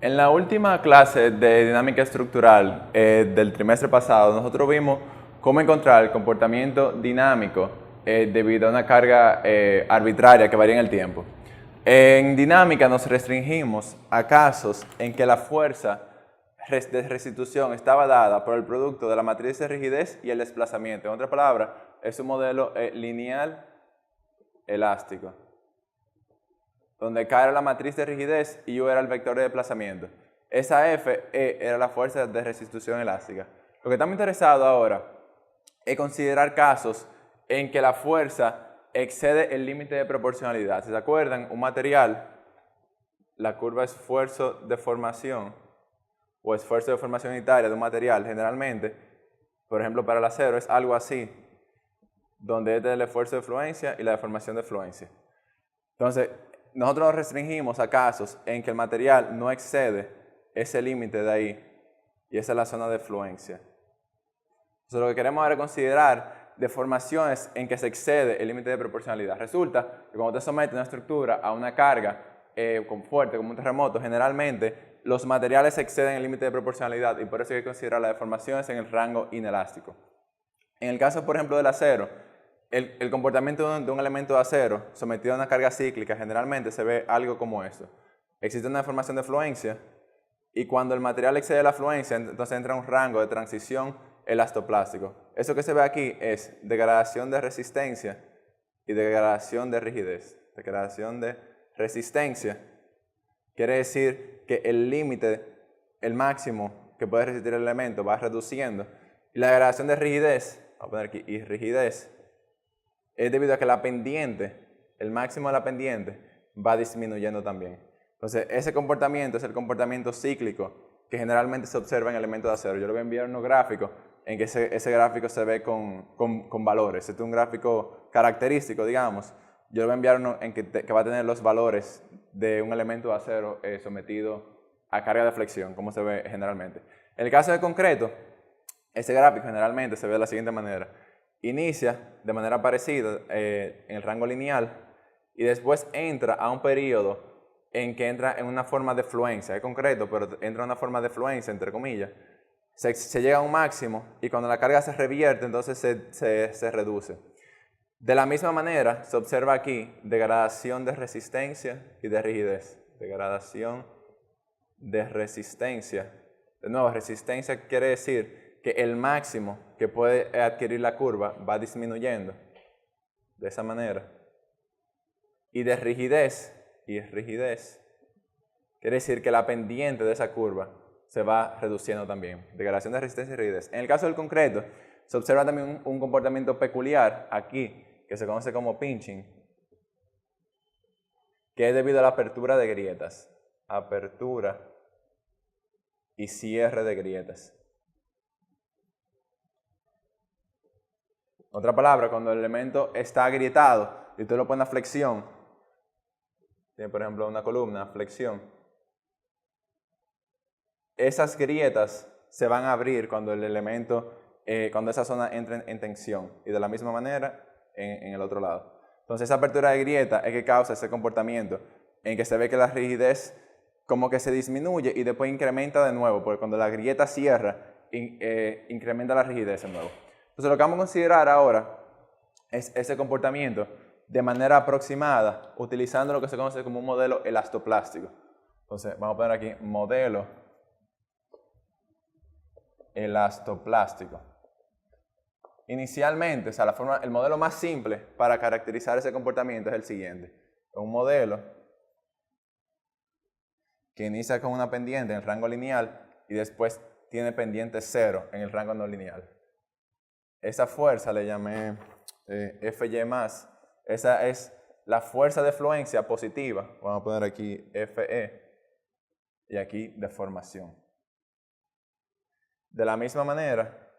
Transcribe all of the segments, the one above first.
En la última clase de dinámica estructural del trimestre pasado, nosotros vimos cómo encontrar el comportamiento dinámico debido a una carga arbitraria que varía en el tiempo. En dinámica nos restringimos a casos en que la fuerza de restitución estaba dada por el producto de la matriz de rigidez y el desplazamiento. En otras palabras, es un modelo lineal elástico, donde K era la matriz de rigidez y U era el vector de desplazamiento. Esa F, E, era la fuerza de restitución elástica. Lo que estamos interesados ahora es considerar casos en que la fuerza excede el límite de proporcionalidad. Si se acuerdan, un material, la curva esfuerzo-deformación o esfuerzo-deformación unitaria de un material, generalmente, por ejemplo para el acero, es algo así, donde este es el esfuerzo de fluencia y la deformación de fluencia. Entonces, nosotros nos restringimos a casos en que el material no excede ese límite de ahí, y esa es la zona de fluencia. Entonces, lo que queremos ahora es considerar deformaciones en que se excede el límite de proporcionalidad. Resulta que cuando usted somete una estructura a una carga fuerte, como un terremoto, generalmente los materiales exceden el límite de proporcionalidad y por eso hay que considerar las deformaciones en el rango inelástico. En el caso, por ejemplo, del acero, el comportamiento de un elemento de acero sometido a una carga cíclica generalmente se ve algo como esto. Existe una deformación de fluencia y cuando el material excede la fluencia, entonces entra un rango de transición elastoplástico. Eso que se ve aquí es degradación de resistencia y degradación de rigidez. Degradación de resistencia quiere decir que el límite, el máximo que puede resistir el elemento va reduciendo. Y la degradación de rigidez, vamos a poner aquí, y rigidez, es debido a que la pendiente, el máximo de la pendiente, va disminuyendo también. Entonces, ese comportamiento es el comportamiento cíclico que generalmente se observa en elementos de acero. Yo le voy a enviar unos gráficos en que ese gráfico se ve con valores. Este es un gráfico característico, digamos. Yo le voy a enviar uno en que va a tener los valores de un elemento de acero sometido a carga de flexión, como se ve generalmente. En el caso de concreto, ese gráfico generalmente se ve de la siguiente manera. Inicia de manera parecida en el rango lineal y después entra a un periodo en que entra en una forma de fluencia. Es concreto, pero entra en una forma de fluencia, entre comillas. Se llega a un máximo y cuando la carga se revierte, entonces se reduce. De la misma manera, se observa aquí degradación de resistencia y de rigidez. Degradación de resistencia. De nuevo, resistencia quiere decir que el máximo que puede adquirir la curva va disminuyendo de esa manera. Y de rigidez, quiere decir que la pendiente de esa curva se va reduciendo también. Degradación de resistencia y rigidez. En el caso del concreto, se observa también un comportamiento peculiar aquí, que se conoce como pinching, que es debido a la apertura de grietas. Apertura y cierre de grietas. Otra palabra, cuando el elemento está agrietado y usted lo pone a flexión, tiene por ejemplo una columna, flexión, esas grietas se van a abrir cuando el elemento, cuando esa zona entra en tensión y de la misma manera en el otro lado. Entonces esa apertura de grieta es que causa ese comportamiento en que se ve que la rigidez como que se disminuye y después incrementa de nuevo, porque cuando la grieta cierra, incrementa la rigidez de nuevo. Entonces lo que vamos a considerar ahora es ese comportamiento de manera aproximada, utilizando lo que se conoce como un modelo elastoplástico. Entonces vamos a poner aquí modelo elastoplástico. Inicialmente, o sea, el modelo más simple para caracterizar ese comportamiento es el siguiente. Un modelo que inicia con una pendiente en el rango lineal y después tiene pendiente cero en el rango no lineal. Esa fuerza le llamé Fy más. Esa es la fuerza de fluencia positiva. Vamos a poner aquí Fe y aquí deformación. De la misma manera,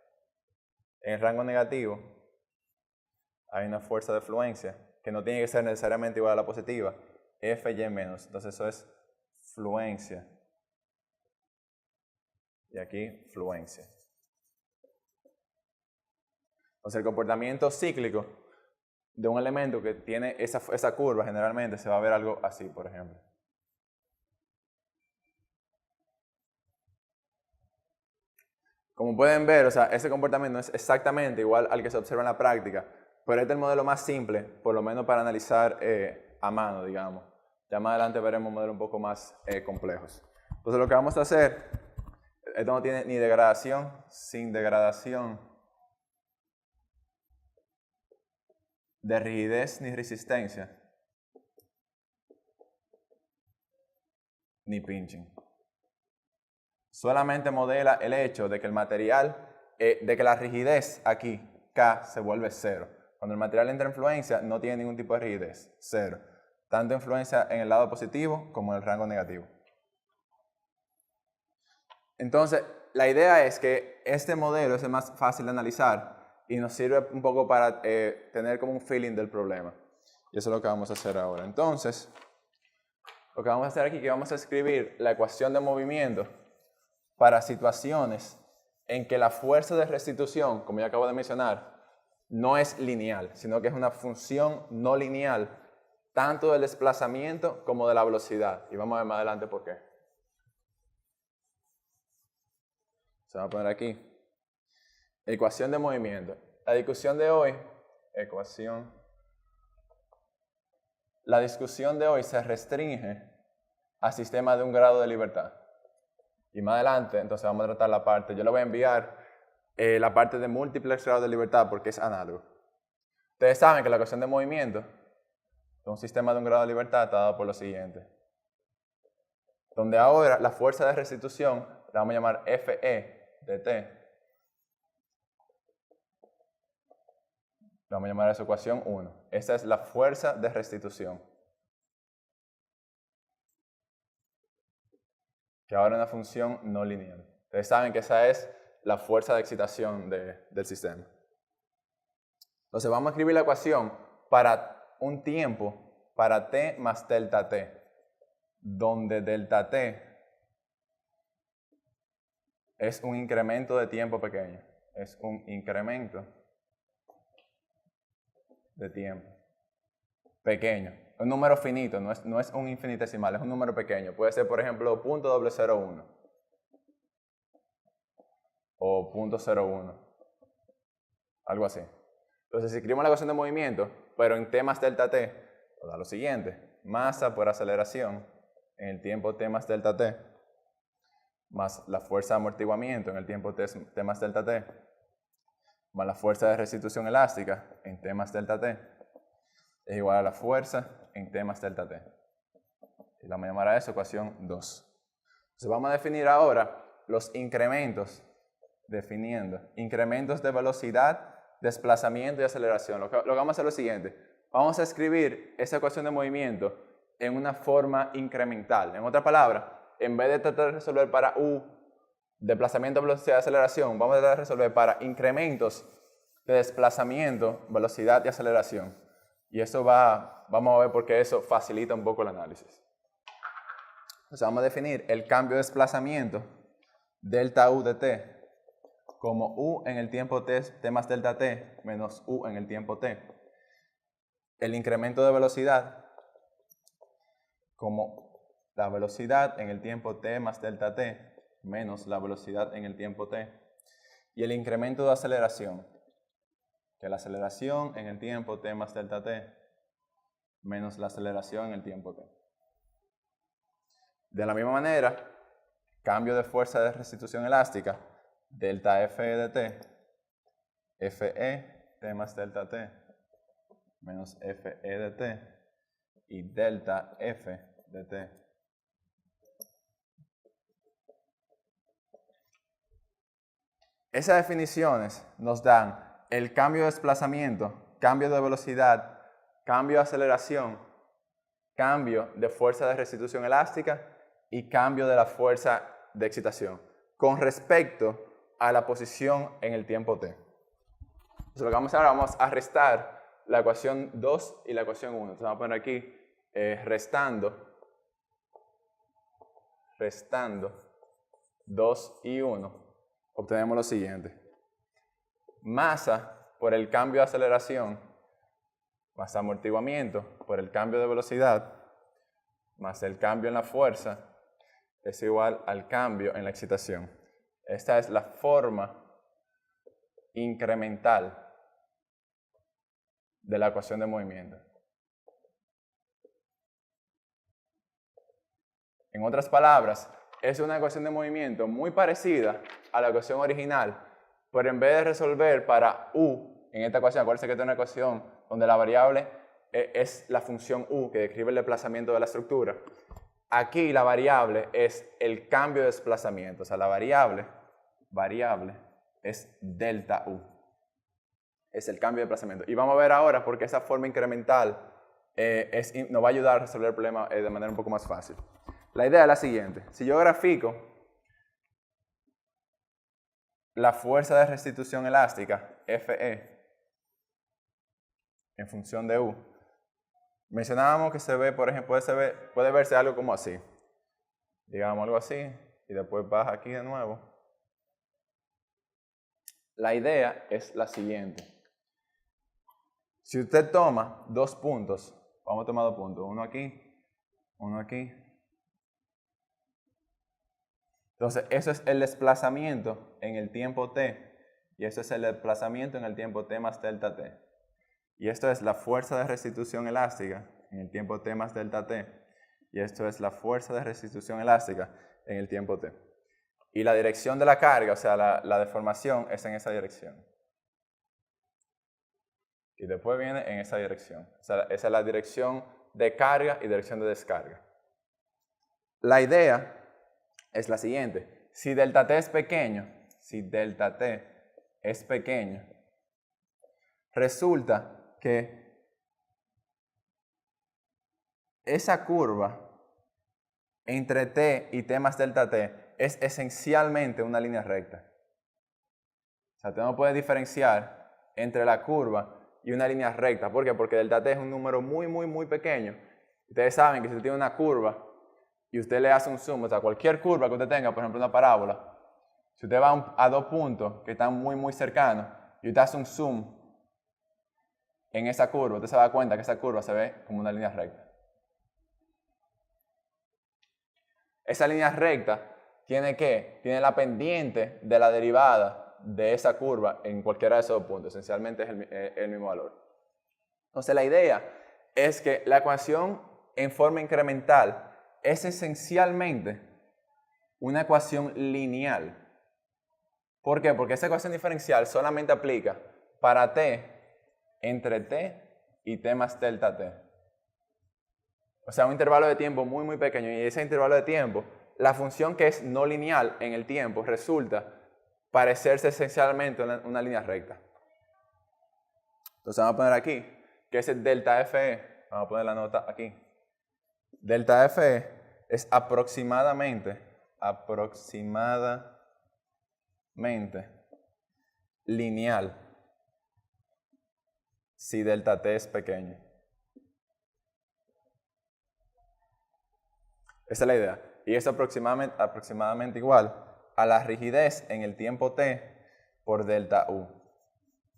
en el rango negativo hay una fuerza de fluencia que no tiene que ser necesariamente igual a la positiva. Fy menos. Entonces eso es fluencia. Y aquí fluencia. Entonces el comportamiento cíclico de un elemento que tiene esa curva generalmente se va a ver algo así, por ejemplo. Como pueden ver, o sea, ese comportamiento no es exactamente igual al que se observa en la práctica, pero este es el modelo más simple, por lo menos para analizar a mano, digamos. Ya más adelante veremos modelos un poco más complejos. Entonces lo que vamos a hacer, esto no tiene ni degradación, sin degradación de rigidez ni resistencia, ni pinching. Solamente modela el hecho de que el material, de que la rigidez aquí, K, se vuelve cero. Cuando el material entra en fluencia, no tiene ningún tipo de rigidez, cero. Tanto influencia en el lado positivo como en el rango negativo. Entonces, la idea es que este modelo es el más fácil de analizar y nos sirve un poco para tener como un feeling del problema. Y eso es lo que vamos a hacer ahora. Entonces, lo que vamos a hacer aquí es que vamos a escribir la ecuación de movimiento para situaciones en que la fuerza de restitución, como ya acabo de mencionar, no es lineal, sino que es una función no lineal, tanto del desplazamiento como de la velocidad. Y vamos a ver más adelante por qué. Se va a poner aquí. Ecuación de movimiento. La discusión de hoy, la discusión de hoy se restringe a sistemas de un grado de libertad. Y más adelante, entonces vamos a tratar la parte, yo le voy a enviar la parte de múltiples grados de libertad porque es análogo. Ustedes saben que la ecuación de movimiento de un sistema de un grado de libertad está dado por lo siguiente. Donde ahora la fuerza de restitución la vamos a llamar Fe de T. Le vamos a llamar a esa ecuación 1. Esta es la fuerza de restitución. Que ahora es una función no lineal. Ustedes saben que esa es la fuerza de excitación del sistema. Entonces vamos a escribir la ecuación para un tiempo, para t más delta t, donde delta t es un incremento de tiempo pequeño. Es un incremento de tiempo pequeño. Un número finito, no es un infinitesimal, es un número pequeño. Puede ser, por ejemplo, 0.001 o 0.01, algo así. Entonces, si escribimos la ecuación de movimiento, pero en t más delta t, nos da lo siguiente. Masa por aceleración en el tiempo t más delta t, más la fuerza de amortiguamiento en el tiempo t más delta t, más la fuerza de restitución elástica en t más delta t, es igual a la fuerza en t más delta t. Y la vamos a llamar a eso ecuación 2. Entonces vamos a definir ahora los incrementos, definiendo incrementos de velocidad, desplazamiento y aceleración. Lo que vamos a hacer es lo siguiente. Vamos a escribir esa ecuación de movimiento en una forma incremental. En otras palabras, en vez de tratar de resolver para U, desplazamiento, velocidad y aceleración, vamos a tratar de resolver para incrementos de desplazamiento, velocidad y aceleración. Y eso vamos a ver por qué eso facilita un poco el análisis. Entonces vamos a definir el cambio de desplazamiento, delta U de t, como U en el tiempo t más delta t, menos U en el tiempo t. El incremento de velocidad, como la velocidad en el tiempo t más delta t, menos la velocidad en el tiempo t. Y el incremento de aceleración, que la aceleración en el tiempo t más delta t, menos la aceleración en el tiempo t. De la misma manera, cambio de fuerza de restitución elástica, delta F de t, Fe t más delta t, menos Fe de t, y delta F de t. Esas definiciones nos dan el cambio de desplazamiento, cambio de velocidad, cambio de aceleración, cambio de fuerza de restitución elástica y cambio de la fuerza de excitación con respecto a la posición en el tiempo t. Entonces lo que vamos a hacer ahora, vamos a restar la ecuación 2 y la ecuación 1. Entonces vamos a poner aquí restando 2 y 1. Obtenemos lo siguiente. Masa por el cambio de aceleración, más amortiguamiento por el cambio de velocidad, más el cambio en la fuerza, es igual al cambio en la excitación. Esta es la forma incremental de la ecuación de movimiento. En otras palabras, es una ecuación de movimiento muy parecida a la ecuación original, pero en vez de resolver para u en esta ecuación, acuérdense que esta es una ecuación donde la variable es la función u que describe el desplazamiento de la estructura. Aquí la variable es el cambio de desplazamiento, o sea, la variable es delta u. Es el cambio de desplazamiento. Y vamos a ver ahora por qué esa forma incremental nos va a ayudar a resolver el problema de manera un poco más fácil. La idea es la siguiente. Si yo grafico la fuerza de restitución elástica, Fe, en función de U, mencionábamos que se ve, por ejemplo, puede verse algo como así. Digamos algo así, y después baja aquí de nuevo. La idea es la siguiente. Si usted toma dos puntos, vamos a tomar dos puntos, uno aquí. Entonces, eso es el desplazamiento en el tiempo t, y eso es el desplazamiento en el tiempo t más delta t. Y esto es la fuerza de restitución elástica en el tiempo t más delta t, y esto es la fuerza de restitución elástica en el tiempo t. Y la dirección de la carga, o sea, la deformación, es en esa dirección. Y después viene en esa dirección. O sea, esa es la dirección de carga y dirección de descarga. La idea es la siguiente. Si delta t es pequeño, resulta que esa curva entre t y t más delta t es esencialmente una línea recta. O sea, usted no puede diferenciar entre la curva y una línea recta. ¿Por qué? Porque delta t es un número muy pequeño. Ustedes saben que si usted tiene una curva y usted le hace un zoom, o sea, cualquier curva que usted tenga, por ejemplo una parábola, si usted va a dos puntos que están muy cercanos y usted hace un zoom en esa curva, usted se da cuenta que esa curva se ve como una línea recta. Esa línea recta tiene la pendiente de la derivada de esa curva en cualquiera de esos dos puntos. Esencialmente es el mismo valor. Entonces la idea es que la ecuación en forma incremental es esencialmente una ecuación lineal. ¿Por qué? Porque esa ecuación diferencial solamente aplica para t entre t y t más delta t. O sea, un intervalo de tiempo muy pequeño, y ese intervalo de tiempo, la función que es no lineal en el tiempo resulta parecerse esencialmente a una línea recta. Entonces vamos a poner aquí, que es el delta Fe, vamos a poner la nota aquí. Delta Fe es aproximadamente lineal si delta t es pequeño. Esa es la idea. Y es aproximadamente igual a la rigidez en el tiempo t por delta u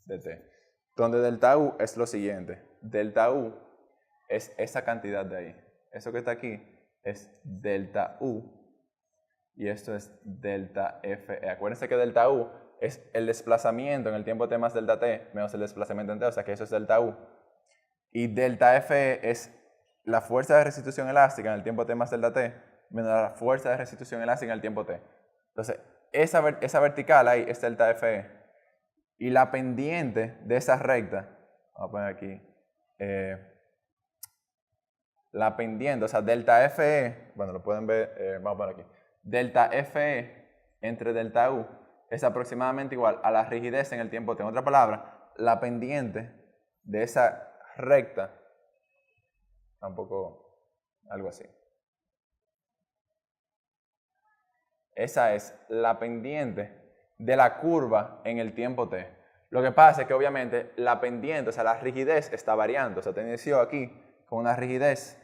de t. Donde delta u es lo siguiente. Delta u es esa cantidad de ahí. Eso que está aquí es delta u y esto es delta Fe. Acuérdense que delta u es el desplazamiento en el tiempo t más delta t menos el desplazamiento en t, o sea que eso es delta u. Y delta Fe es la fuerza de restitución elástica en el tiempo t más delta t menos la fuerza de restitución elástica en el tiempo t. Entonces, esa vertical ahí es delta Fe. Y la pendiente de esa recta, vamos a poner aquí, la pendiente, o sea, delta Fe, bueno, lo pueden ver, vamos a poner aquí, delta Fe entre delta u es aproximadamente igual a la rigidez en el tiempo t. En otra palabra, la pendiente de esa recta, tampoco algo así. Esa es la pendiente de la curva en el tiempo t. Lo que pasa es que obviamente la pendiente, o sea, la rigidez está variando. O sea, te inició aquí con una rigidez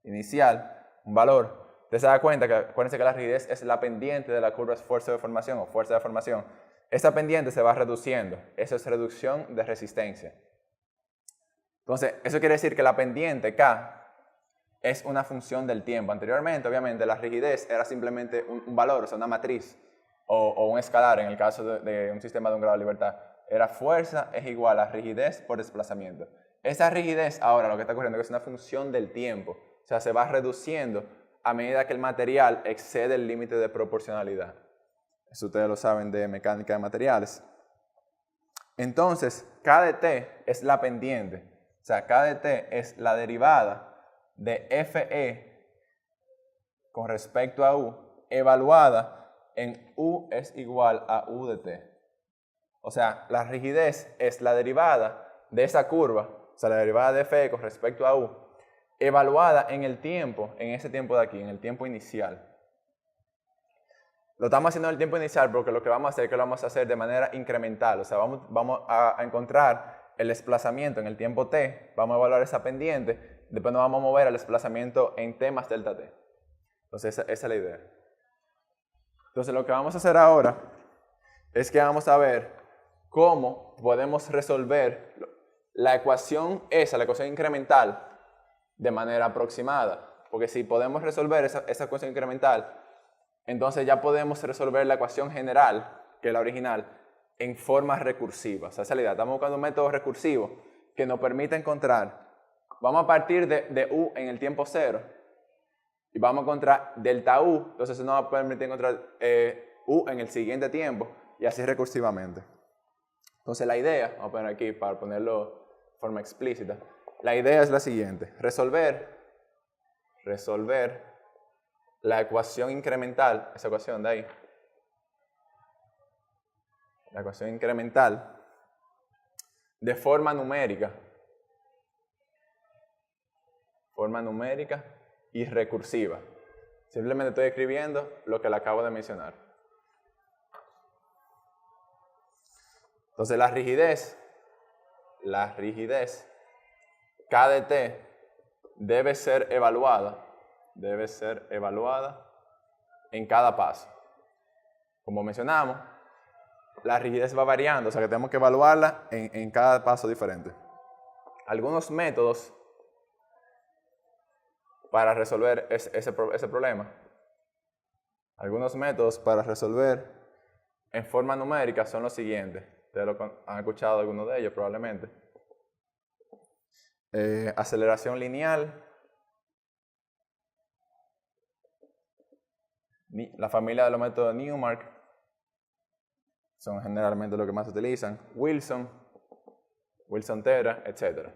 inicial, un valor. Usted se da cuenta que, acuérdense que la rigidez es la pendiente de la curva de esfuerzo de formación o fuerza de formación. Esa pendiente se va reduciendo. Eso es reducción de resistencia. Entonces, eso quiere decir que la pendiente K es una función del tiempo. Anteriormente, obviamente, la rigidez era simplemente un valor, o sea, una matriz. o un escalar en el caso de un sistema de un grado de libertad, era fuerza es igual a rigidez por desplazamiento. Esa rigidez ahora lo que está ocurriendo es que es una función del tiempo, o sea, se va reduciendo a medida que el material excede el límite de proporcionalidad. Eso ustedes lo saben de mecánica de materiales. Entonces, KdT es la pendiente, o sea, KdT es la derivada de Fe con respecto a U, evaluada en U es igual a U de T. O sea, la rigidez es la derivada de esa curva, o sea, la derivada de Fe con respecto a U, evaluada en el tiempo, en ese tiempo de aquí, en el tiempo inicial. Lo estamos haciendo en el tiempo inicial porque lo que vamos a hacer es que lo vamos a hacer de manera incremental. O sea, vamos a encontrar el desplazamiento en el tiempo t, vamos a evaluar esa pendiente, después nos vamos a mover al desplazamiento en t más delta t. Entonces, esa es la idea. Entonces, lo que vamos a hacer ahora es que vamos a ver cómo podemos resolver la ecuación esa, la ecuación incremental, de manera aproximada. Porque si podemos resolver esa ecuación incremental, entonces ya podemos resolver la ecuación general, que es la original, en forma recursiva. O sea, esa es la idea. Estamos buscando un método recursivo que nos permita encontrar, vamos a partir de U en el tiempo cero, y vamos a encontrar delta U, entonces eso nos va a permitir encontrar U en el siguiente tiempo, y así recursivamente. Entonces la idea, vamos a poner aquí para ponerlo de forma explícita, la idea es la siguiente: resolver la ecuación incremental, esa ecuación de ahí, la ecuación incremental, de forma numérica y recursiva. Simplemente estoy escribiendo lo que le acabo de mencionar. Entonces la rigidez KdT debe ser evaluada en cada paso. Como mencionamos, la rigidez va variando, o sea que tenemos que evaluarla en cada paso diferente. Algunos métodos para resolver ese problema. Algunos métodos para resolver en forma numérica son los siguientes. Ustedes han escuchado algunos de ellos probablemente. Aceleración lineal. La familia de los métodos de Newmark son generalmente los que más se utilizan. Wilson-Terra, etc.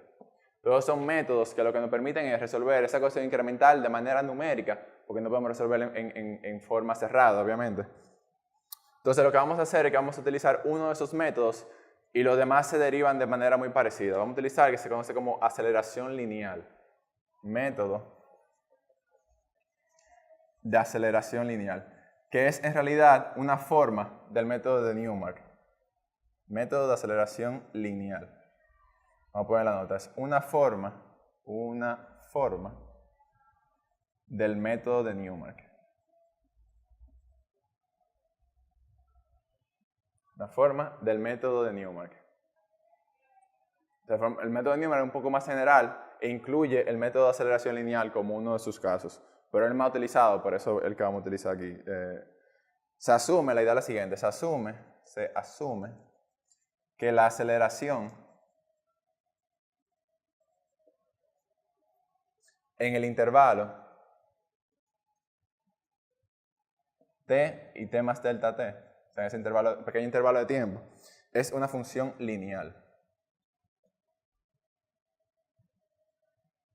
Todos son métodos que lo que nos permiten es resolver esa ecuación incremental de manera numérica, porque no podemos resolverla en forma cerrada, obviamente. Entonces lo que vamos a hacer es que vamos a utilizar uno de esos métodos y los demás se derivan de manera muy parecida. Vamos a utilizar el que se conoce como aceleración lineal. Método de aceleración lineal, que es en realidad una forma del método de Newmark. Método de aceleración lineal. Vamos a poner la nota. Es una forma del método de Newmark. La forma del método de Newmark. El método de Newmark es un poco más general e incluye el método de aceleración lineal como uno de sus casos, pero es el más utilizado, por eso el que vamos a utilizar aquí. Se asume, la idea es la siguiente, se asume que la aceleración en el intervalo t y t más delta t, o sea, en ese pequeño intervalo de tiempo, es una función lineal.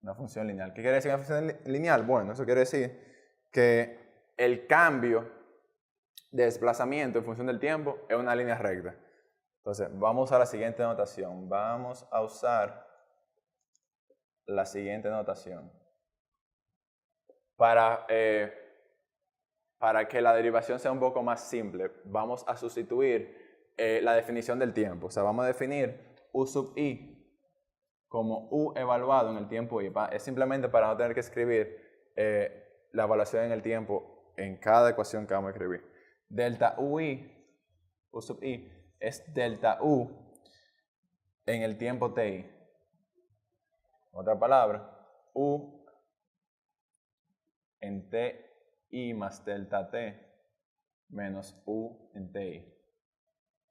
Una función lineal. ¿Qué quiere decir una función lineal? Bueno, eso quiere decir que el cambio de desplazamiento en función del tiempo es una línea recta. Entonces, vamos a usar la siguiente notación. Vamos a usar la siguiente notación. Para que la derivación sea un poco más simple, vamos a sustituir la definición del tiempo. O sea, vamos a definir U sub i como U evaluado en el tiempo i. Es simplemente para no tener que escribir la evaluación en el tiempo en cada ecuación que vamos a escribir. Delta UI, U sub i, es delta U en el tiempo ti. Otra palabra, U en ti más delta t menos u en ti,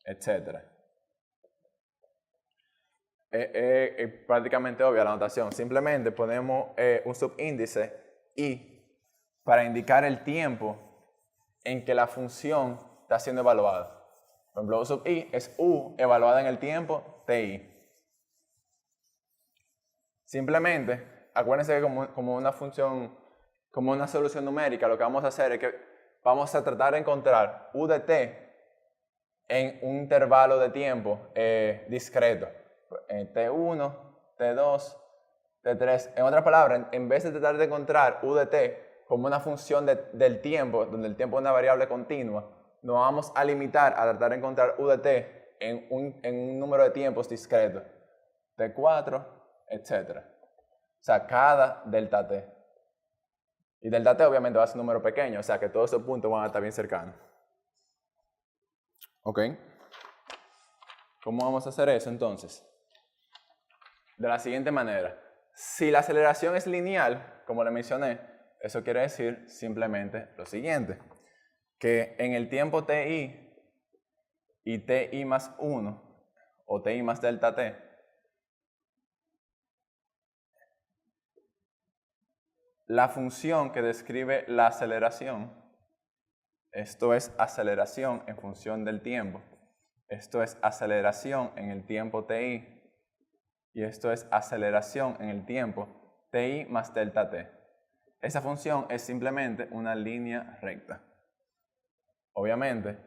etc. Es prácticamente obvia la notación. Simplemente ponemos un subíndice i para indicar el tiempo en que la función está siendo evaluada. Por ejemplo, u sub i es u evaluada en el tiempo ti. Simplemente, acuérdense que como una función, como una solución numérica, lo que vamos a hacer es que vamos a tratar de encontrar u de t en un intervalo de tiempo discreto. T1, T2, T3. En otras palabras, en vez de tratar de encontrar u de t como una función del tiempo, donde el tiempo es una variable continua, nos vamos a limitar a tratar de encontrar u de t en un número de tiempos discreto. T4, etc. O sea, cada delta t. Y delta t obviamente va a ser un número pequeño, o sea que todos esos puntos van a estar bien cercanos. ¿Ok? ¿Cómo vamos a hacer eso entonces? De la siguiente manera. Si la aceleración es lineal, como le mencioné, eso quiere decir simplemente lo siguiente. Que en el tiempo ti y ti más 1 o ti más delta t, la función que describe la aceleración, esto es aceleración en función del tiempo, esto es aceleración en el tiempo ti, y esto es aceleración en el tiempo ti más delta t. Esa función es simplemente una línea recta. Obviamente,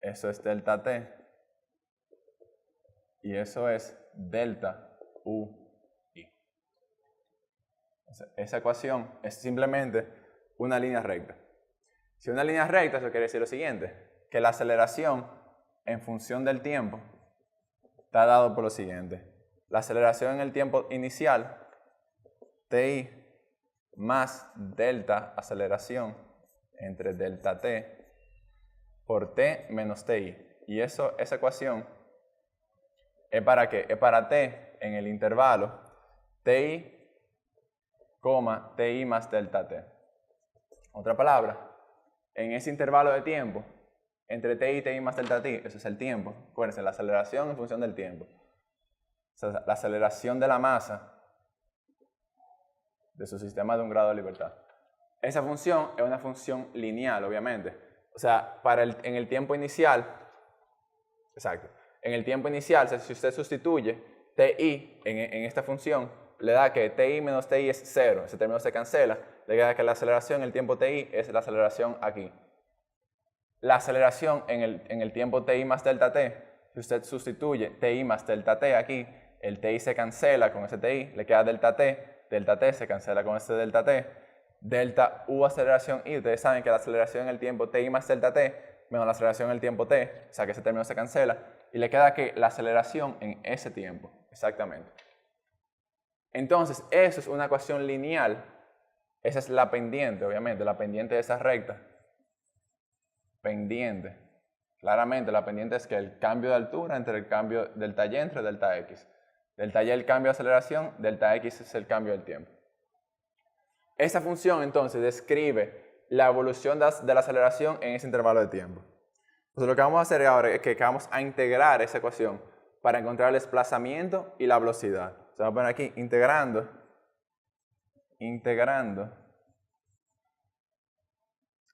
eso es delta t y eso es delta u i. Esa ecuación es simplemente una línea recta. Si una línea recta, eso quiere decir lo siguiente, que la aceleración en función del tiempo está dado por lo siguiente. La aceleración en el tiempo inicial, ti más delta aceleración entre delta t por t menos ti. Y esa ecuación es para qué? Es para t en el intervalo ti, ti más delta t. Otra palabra, en ese intervalo de tiempo, entre ti y ti más delta t, eso es el tiempo. Acuérdense, la aceleración en función del tiempo. O sea, la aceleración de la masa de su sistema de un grado de libertad. Esa función es una función lineal, obviamente. O sea, en el tiempo inicial, exacto, en el tiempo inicial, si usted sustituye ti en esta función, le da que ti menos ti es 0, ese término se cancela, le da que la aceleración en el tiempo ti es la aceleración aquí. La aceleración en el tiempo ti más delta t, si usted sustituye ti más delta t aquí, el ti se cancela con ese ti, le queda delta t se cancela con ese delta t, delta u aceleración i, ustedes saben que la aceleración en el tiempo ti más delta t menos la aceleración en el tiempo t, o sea que ese término se cancela, y le queda que la aceleración en ese tiempo, exactamente. Entonces, eso es una ecuación lineal, esa es la pendiente, obviamente, la pendiente de esa recta. Pendiente. Claramente la pendiente es que el cambio de altura entre el cambio delta y entre delta x. Delta y el cambio de aceleración, delta x es el cambio del tiempo. Esa función entonces describe la evolución de la aceleración en ese intervalo de tiempo. Entonces lo que vamos a hacer ahora es que vamos a integrar esa ecuación para encontrar el desplazamiento y la velocidad. Se va a poner aquí integrando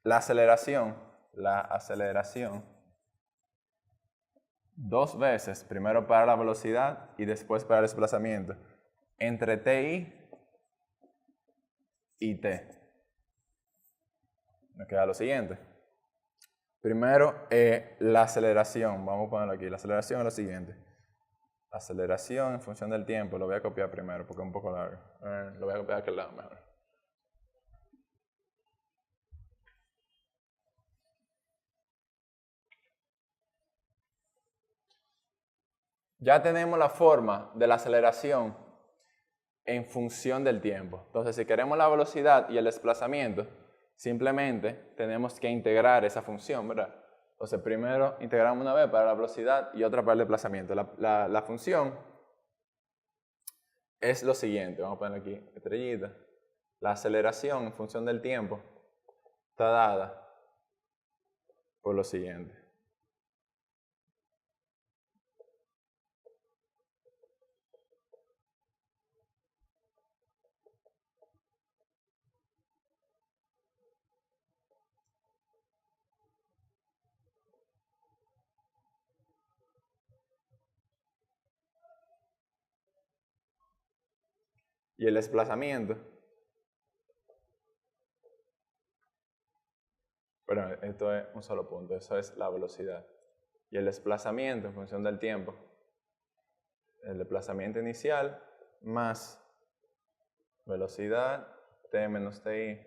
la aceleración dos veces, primero para la velocidad y después para el desplazamiento, entre ti y t. Nos queda lo siguiente. Primero, la aceleración, vamos a ponerlo aquí, la aceleración es lo siguiente. La aceleración en función del tiempo, lo voy a copiar primero porque es un poco largo. Lo voy a copiar a aquel lado mejor. Ya tenemos la forma de la aceleración en función del tiempo. Entonces, si queremos la velocidad y el desplazamiento, simplemente tenemos que integrar esa función, ¿verdad? Entonces, primero integramos una vez para la velocidad y otra para el desplazamiento. La función es lo siguiente, vamos a poner aquí estrellita. La aceleración en función del tiempo está dada por lo siguiente. Y el desplazamiento, bueno, esto es un solo punto, eso es la velocidad. Y el desplazamiento en función del tiempo, el desplazamiento inicial más velocidad t menos ti.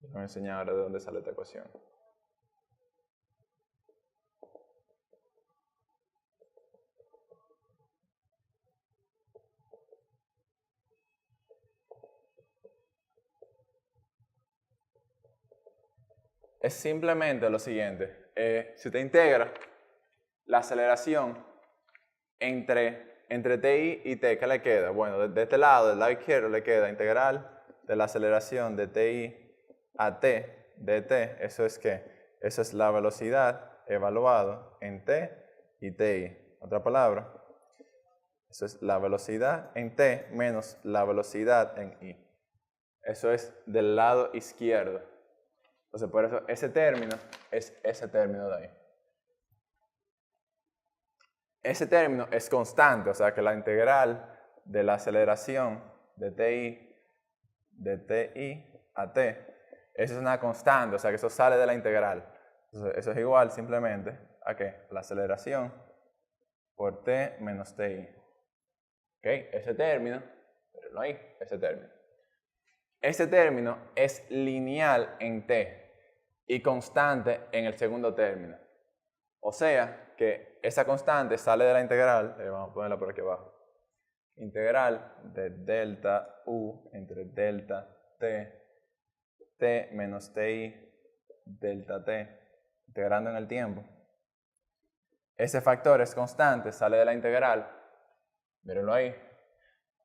Voy a enseñar ahora de dónde sale esta ecuación. Es simplemente lo siguiente. Si usted integra la aceleración entre ti y t, ¿qué le queda? Bueno, de este lado, del lado izquierdo, le queda integral de la aceleración de ti a t, de t. ¿Eso es qué? Eso es la velocidad evaluado en t y ti. Otra palabra. Eso es la velocidad en t menos la velocidad en i. Eso es del lado izquierdo. Entonces, por eso ese término es ese término de ahí. Ese término es constante, o sea que la integral de la aceleración de ti a t, eso es una constante, o sea que eso sale de la integral. Entonces, eso es igual simplemente a ¿qué? La aceleración por t menos ti. ¿Ok? Ese término, pero ahí, ese término. Ese término es lineal en t y constante en el segundo término. O sea que esa constante sale de la integral, vamos a ponerla por aquí abajo, integral de delta u entre delta t menos ti delta t, integrando en el tiempo. Ese factor es constante, sale de la integral, mírenlo ahí.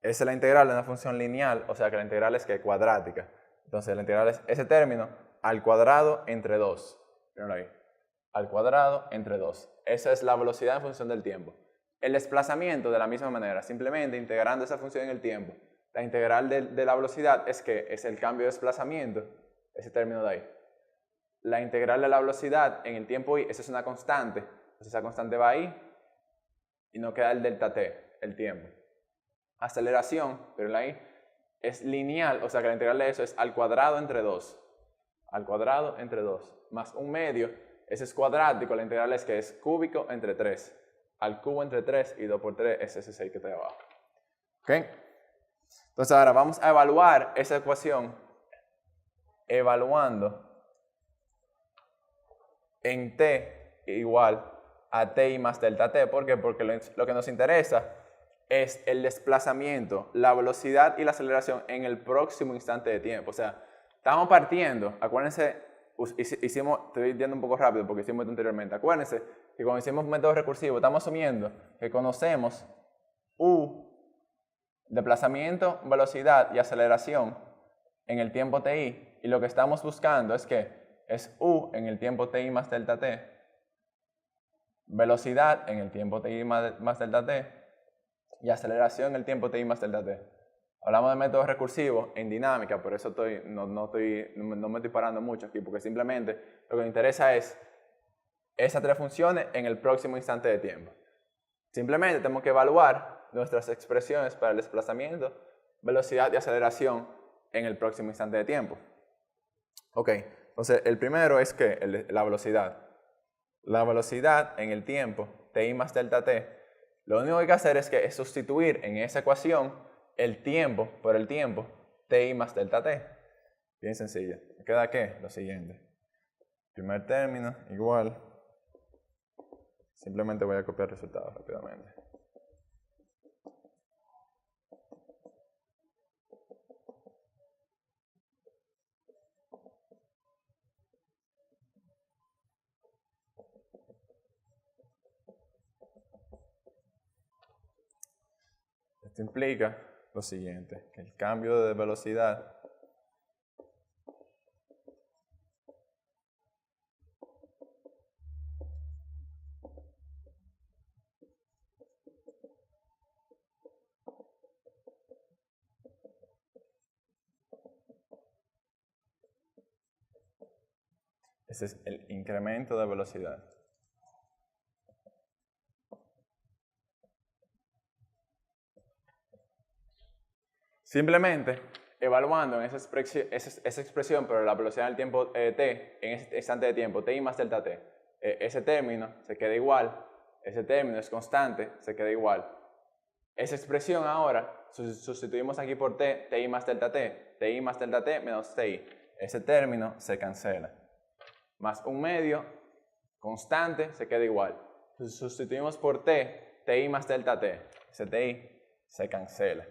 Esa es la integral de una función lineal, o sea que la integral es que cuadrática. Entonces la integral es ese término al cuadrado entre 2. Mírenlo ahí. Al cuadrado entre 2. Esa es la velocidad en función del tiempo. El desplazamiento de la misma manera, simplemente integrando esa función en el tiempo. La integral de la velocidad es que es el cambio de desplazamiento, ese término de ahí. La integral de la velocidad en el tiempo i, esa es una constante. Entonces esa constante va ahí y nos queda el delta t, el tiempo. Aceleración, pero ahí es lineal, o sea que la integral de eso es al cuadrado entre 2. Al cuadrado entre 2. Más un medio, ese es cuadrático, la integral es que es cúbico entre 3. Al cubo entre 3 y 2 por 3 es ese 6 que está ahí abajo. ¿Ok? Entonces ahora vamos a evaluar esa ecuación evaluando en t igual a ti más delta t. ¿Por qué? Porque lo que nos interesa es el desplazamiento, la velocidad y la aceleración en el próximo instante de tiempo. O sea, estamos partiendo, acuérdense, estoy yendo un poco rápido porque hicimos esto anteriormente, acuérdense que cuando hicimos método recursivo estamos asumiendo que conocemos u, desplazamiento, velocidad y aceleración en el tiempo ti, y lo que estamos buscando es que es u en el tiempo ti más delta t, velocidad en el tiempo ti más delta t, y aceleración en el tiempo ti más delta t. Hablamos de métodos recursivos en dinámica, por eso no me estoy parando mucho aquí, porque simplemente lo que me interesa es esas tres funciones en el próximo instante de tiempo. Simplemente tenemos que evaluar nuestras expresiones para el desplazamiento, velocidad y aceleración en el próximo instante de tiempo. Ok, entonces el primero es que la velocidad. La velocidad en el tiempo, ti más delta t, lo único que hay que hacer es sustituir en esa ecuación el tiempo por el tiempo, ti más delta t. Bien sencillo. ¿Me queda qué? Lo siguiente. Primer término igual. Simplemente voy a copiar resultados rápidamente. Esto implica lo siguiente, que el cambio de velocidad Ese es el incremento de velocidad. Simplemente evaluando en esa expresión, pero la velocidad del tiempo t, en ese instante de tiempo, ti más delta t, ese término se queda igual, ese término es constante, se queda igual. Esa expresión ahora, sustituimos aquí por t, ti más delta t menos ti. Ese término se cancela. Más un medio, constante, se queda igual. Sustituimos por t, ti más delta t. Ese ti se cancela.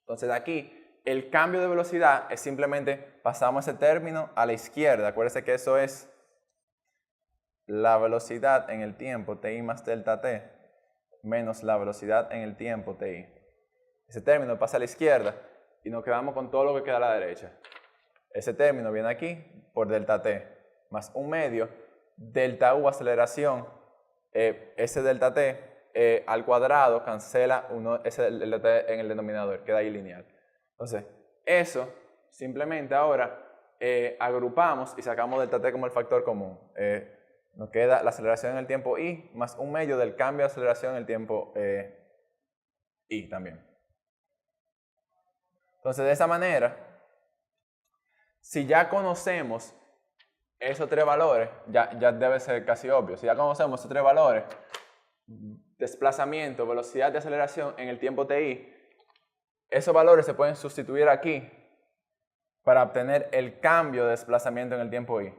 Entonces aquí, el cambio de velocidad es simplemente pasamos ese término a la izquierda. Acuérdense que eso es la velocidad en el tiempo, ti más delta t, menos la velocidad en el tiempo, ti. Ese término pasa a la izquierda y nos quedamos con todo lo que queda a la derecha. Ese término viene aquí por delta t, más un medio, delta u aceleración, ese delta t al cuadrado cancela ese delta t en el denominador, queda ahí lineal. Entonces, eso simplemente ahora agrupamos y sacamos delta t como el factor común. Nos queda la aceleración en el tiempo i más un medio del cambio de aceleración en el tiempo i también. Entonces, de esa manera, si ya conocemos esos tres valores, ya debe ser casi obvio. Si ya conocemos esos tres valores, desplazamiento, velocidad de aceleración en el tiempo ti, esos valores se pueden sustituir aquí para obtener el cambio de desplazamiento en el tiempo i.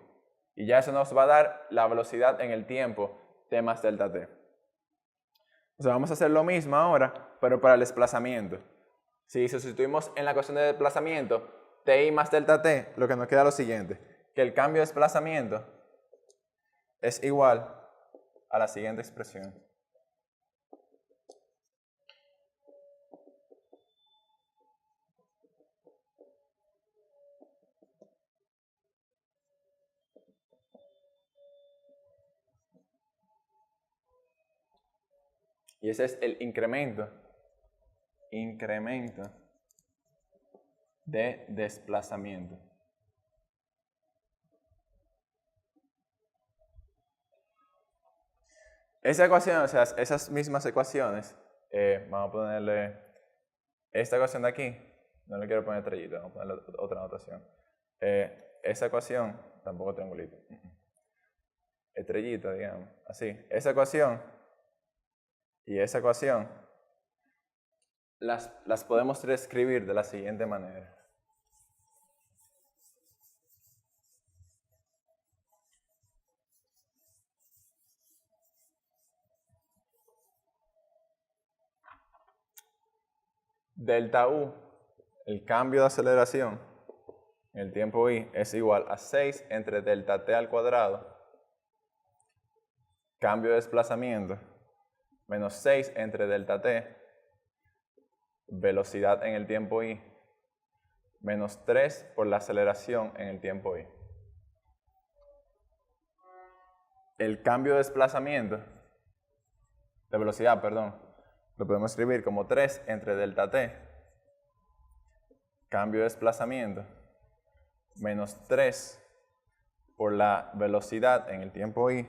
Y ya eso nos va a dar la velocidad en el tiempo t más delta t. Entonces vamos a hacer lo mismo ahora, pero para el desplazamiento. Si sustituimos en la ecuación de desplazamiento ti más delta t, lo que nos queda es lo siguiente, que el cambio de desplazamiento es igual a la siguiente expresión. Y ese es el incremento de desplazamiento. Esa ecuación, o sea, esas mismas ecuaciones, vamos a ponerle esta ecuación de aquí, no le quiero poner estrellita, vamos a ponerle otra notación. Esa ecuación, tampoco triangulito, estrellita, digamos, así. Esa ecuación y esa ecuación las podemos reescribir de la siguiente manera. Delta U, el cambio de aceleración en el tiempo i, es igual a 6 entre delta t al cuadrado, cambio de desplazamiento, menos 6 entre delta t, velocidad en el tiempo i, menos 3 por la aceleración en el tiempo i. El cambio de desplazamiento, de velocidad, perdón, lo podemos escribir como 3 entre delta t, cambio de desplazamiento, menos 3 por la velocidad en el tiempo i,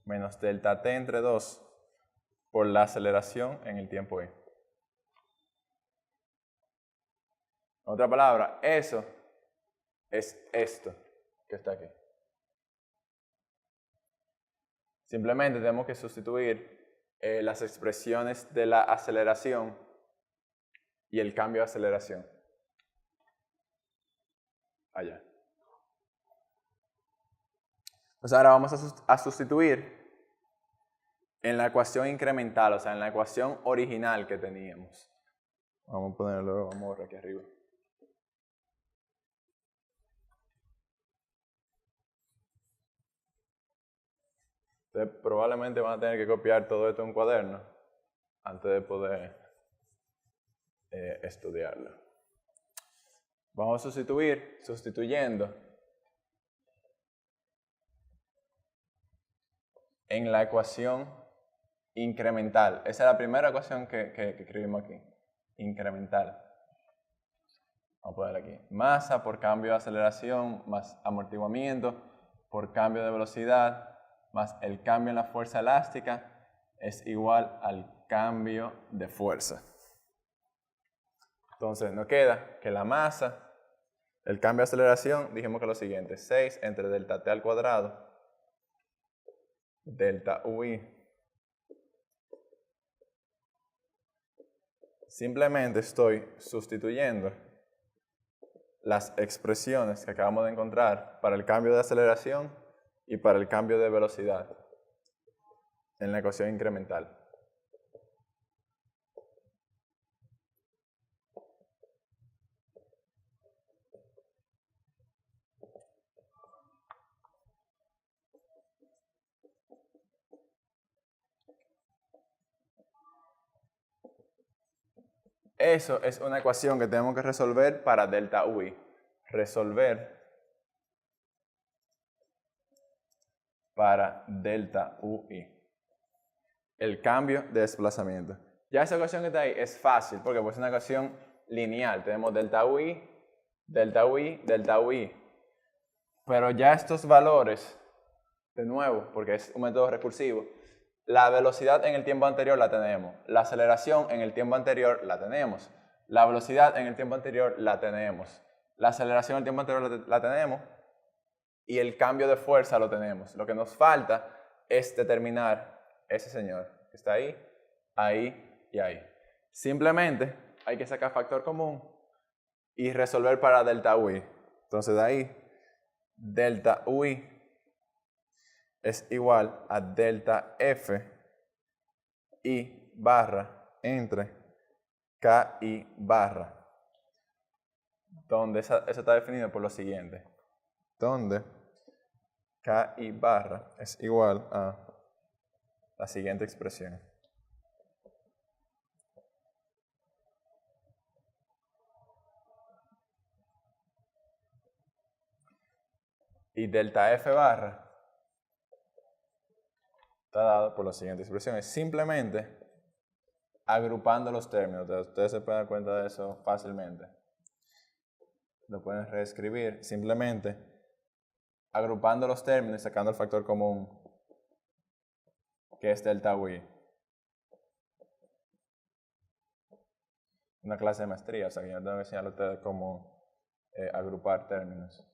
menos delta t entre 2 por la aceleración en el tiempo i. En otra palabra, eso es esto que está aquí. Simplemente tenemos que sustituir las expresiones de la aceleración y el cambio de aceleración. Allá. Entonces ahora vamos a sustituir en la ecuación incremental, o sea, en la ecuación original que teníamos. Vamos a ponerlo, vamos a borrar aquí arriba. Entonces probablemente van a tener que copiar todo esto en un cuaderno antes de poder estudiarlo. Vamos a sustituyendo en la ecuación incremental. Esa es la primera ecuación que escribimos aquí. Incremental. Vamos a poner aquí. Masa por cambio de aceleración más amortiguamiento por cambio de velocidad más el cambio en la fuerza elástica es igual al cambio de fuerza. Entonces nos queda que la masa, el cambio de aceleración, dijimos que lo siguiente, 6 entre delta t al cuadrado, delta ui. Simplemente estoy sustituyendo las expresiones que acabamos de encontrar para el cambio de aceleración y para el cambio de velocidad en la ecuación incremental. Eso es una ecuación que tenemos que resolver para delta ui. Resolver para delta ui. El cambio de desplazamiento. Ya esa ecuación que está ahí es fácil porque pues es una ecuación lineal. Tenemos delta ui, delta ui, delta ui. Pero ya estos valores, de nuevo, porque es un método recursivo, la velocidad en el tiempo anterior la tenemos, la aceleración en el tiempo anterior la tenemos, la velocidad en el tiempo anterior la tenemos, la aceleración en el tiempo anterior la tenemos y el cambio de fuerza lo tenemos. Lo que nos falta es determinar ese señor que está ahí, ahí y ahí. Simplemente hay que sacar factor común y resolver para delta ui. Entonces de ahí, delta ui es igual a delta F I barra entre KI barra, donde eso está definido por lo siguiente, donde KI barra es igual a la siguiente expresión. Y delta F barra está dado por la siguiente expresión. Es simplemente agrupando los términos. Ustedes se pueden dar cuenta de eso fácilmente. Lo pueden reescribir simplemente agrupando los términos y sacando el factor común, que es delta ui. Una clase de maestría, o sea que yo tengo que enseñarle a ustedes cómo agrupar términos.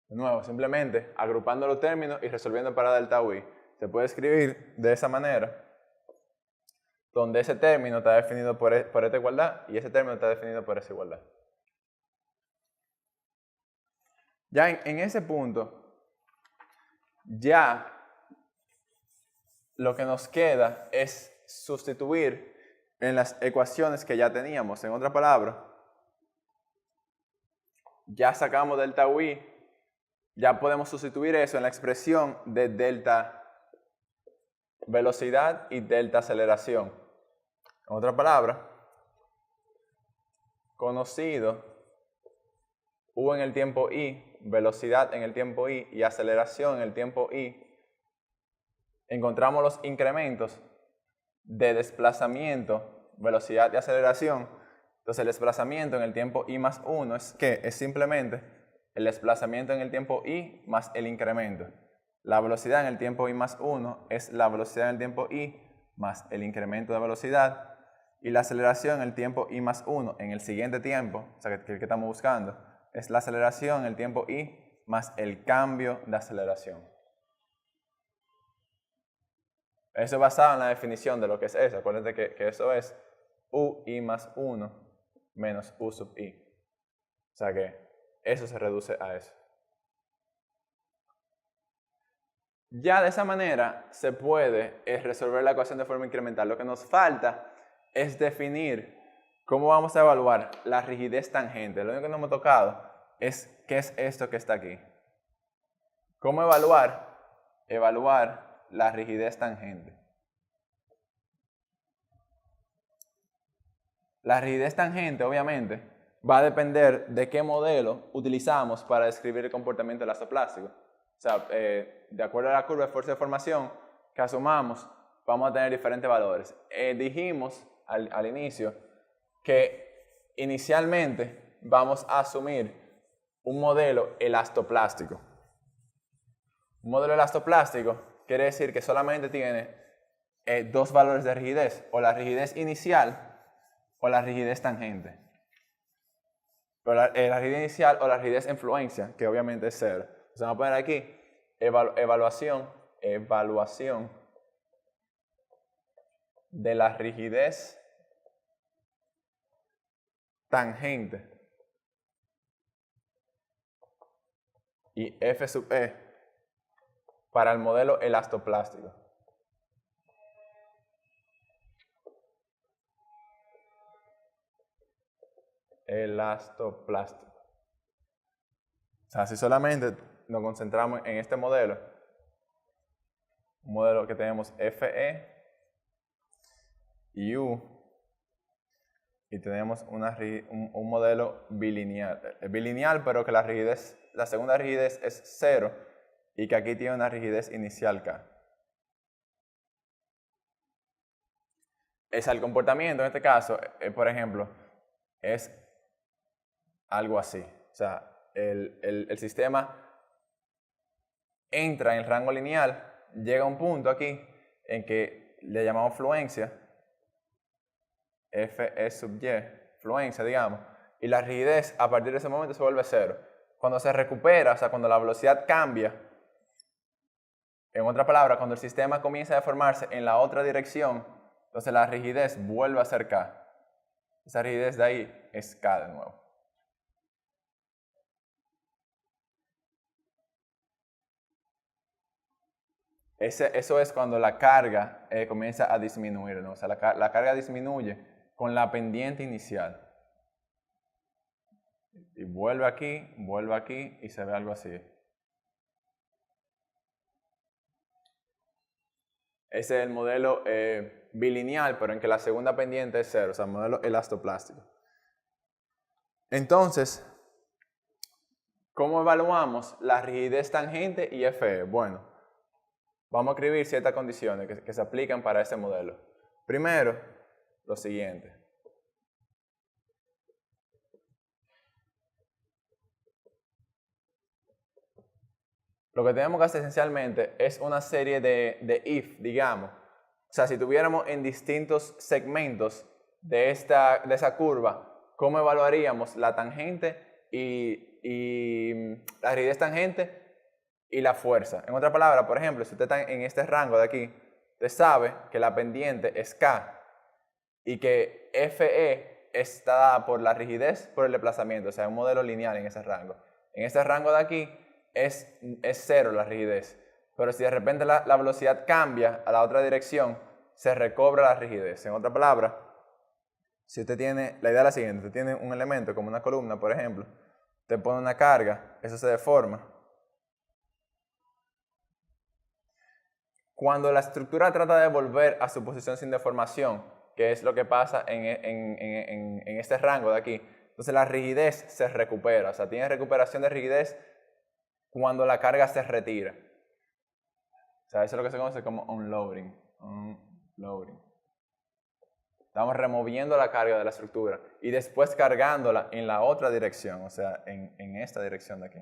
De nuevo, simplemente agrupando los términos y resolviendo para delta ui. Se puede escribir de esa manera, donde ese término está definido por esta igualdad y ese término está definido por esa igualdad. Ya en ese punto, ya lo que nos queda es sustituir en las ecuaciones que ya teníamos. En otras palabras, ya sacamos delta ui, ya podemos sustituir eso en la expresión de delta velocidad y delta aceleración. En otras palabras, conocido u en el tiempo i, velocidad en el tiempo i y aceleración en el tiempo i, encontramos los incrementos de desplazamiento, velocidad y aceleración. Entonces el desplazamiento en el tiempo i más 1 es ¿qué? Es simplemente el desplazamiento en el tiempo i más el incremento. La velocidad en el tiempo i más 1 es la velocidad en el tiempo i más el incremento de velocidad. Y la aceleración en el tiempo i más 1 en el siguiente tiempo, o sea que el que estamos buscando, es la aceleración en el tiempo i más el cambio de aceleración. Eso es basado en la definición de lo que es eso. Acuérdense que eso es ui más 1 menos u sub i. O sea que eso se reduce a eso. Ya de esa manera se puede resolver la ecuación de forma incremental. Lo que nos falta es definir cómo vamos a evaluar la rigidez tangente. Lo único que no hemos tocado es qué es esto que está aquí. ¿Cómo evaluar? Evaluar la rigidez tangente. La rigidez tangente, obviamente, va a depender de qué modelo utilizamos para describir el comportamiento elastoplástico. O sea, de acuerdo a la curva de fuerza de formación que asumamos, vamos a tener diferentes valores. Dijimos al inicio que inicialmente vamos a asumir un modelo elastoplástico. Un modelo elastoplástico quiere decir que solamente tiene dos valores de rigidez, o la rigidez inicial o la rigidez tangente. Pero la rigidez inicial o la rigidez en fluencia, que obviamente es 0. Entonces vamos a poner aquí evaluación de la rigidez tangente y F sub E para el modelo elastoplástico. Elastoplástico. O sea, si solamente nos concentramos en este modelo, un modelo que tenemos FE y U, y tenemos un modelo bilineal. Bilineal, pero que la segunda rigidez es 0 y que aquí tiene una rigidez inicial K. El comportamiento en este caso, por ejemplo, es algo así. O sea, el sistema entra en el rango lineal, llega a un punto aquí en que le llamamos fluencia, Fe sub y, fluencia, digamos, y la rigidez a partir de ese momento se vuelve 0. Cuando se recupera, o sea, cuando la velocidad cambia, en otra palabra, cuando el sistema comienza a deformarse en la otra dirección, entonces la rigidez vuelve a ser K. Esa rigidez de ahí es K de nuevo. Eso es cuando la carga comienza a disminuir, ¿no? O sea, la carga disminuye con la pendiente inicial. Y vuelve aquí y se ve algo así. Ese es el modelo bilineal, pero en que la segunda pendiente es 0, o sea, el modelo elastoplástico. Entonces, ¿cómo evaluamos la rigidez tangente y Fe? Bueno, vamos a escribir ciertas condiciones que se aplican para ese modelo. Primero, lo siguiente. Lo que tenemos que hacer esencialmente es una serie de if, digamos. O sea, si tuviéramos en distintos segmentos de esa curva, ¿cómo evaluaríamos la tangente y la rigidez tangente y la fuerza? En otra palabra, por ejemplo, si usted está en este rango de aquí, usted sabe que la pendiente es K y que FE está dada por la rigidez por el desplazamiento, o sea, un modelo lineal en ese rango. En este rango de aquí es 0 la rigidez, pero si de repente la velocidad cambia a la otra dirección, se recobra la rigidez. En otra palabra, si usted tiene, la idea es la siguiente, usted tiene un elemento como una columna, por ejemplo, usted pone una carga, eso se deforma. Cuando la estructura trata de volver a su posición sin deformación, que es lo que pasa en este rango de aquí, entonces la rigidez se recupera, o sea, tiene recuperación de rigidez cuando la carga se retira. O sea, eso es lo que se conoce como unloading. Estamos removiendo la carga de la estructura y después cargándola en la otra dirección, o sea, en esta dirección de aquí.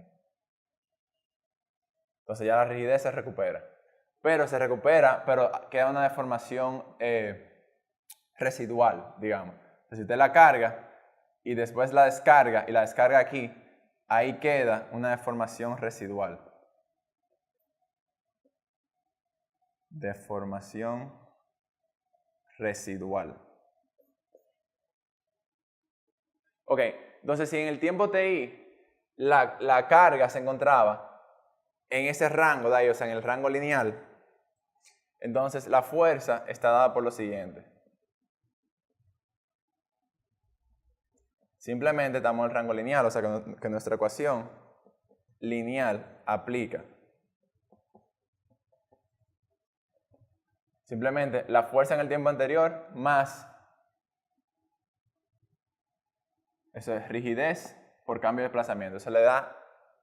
Entonces ya la rigidez se recupera. Pero queda una deformación residual, digamos. Entonces, si usted la carga y después la descarga y la descarga aquí, ahí queda una deformación residual. Deformación residual. Ok, entonces si en el tiempo TI la carga se encontraba en ese rango de ahí, o sea, en el rango lineal, entonces la fuerza está dada por lo siguiente. Simplemente estamos en el rango lineal, o sea que nuestra ecuación lineal aplica. Simplemente la fuerza en el tiempo anterior más, eso es rigidez por cambio de desplazamiento. Eso le da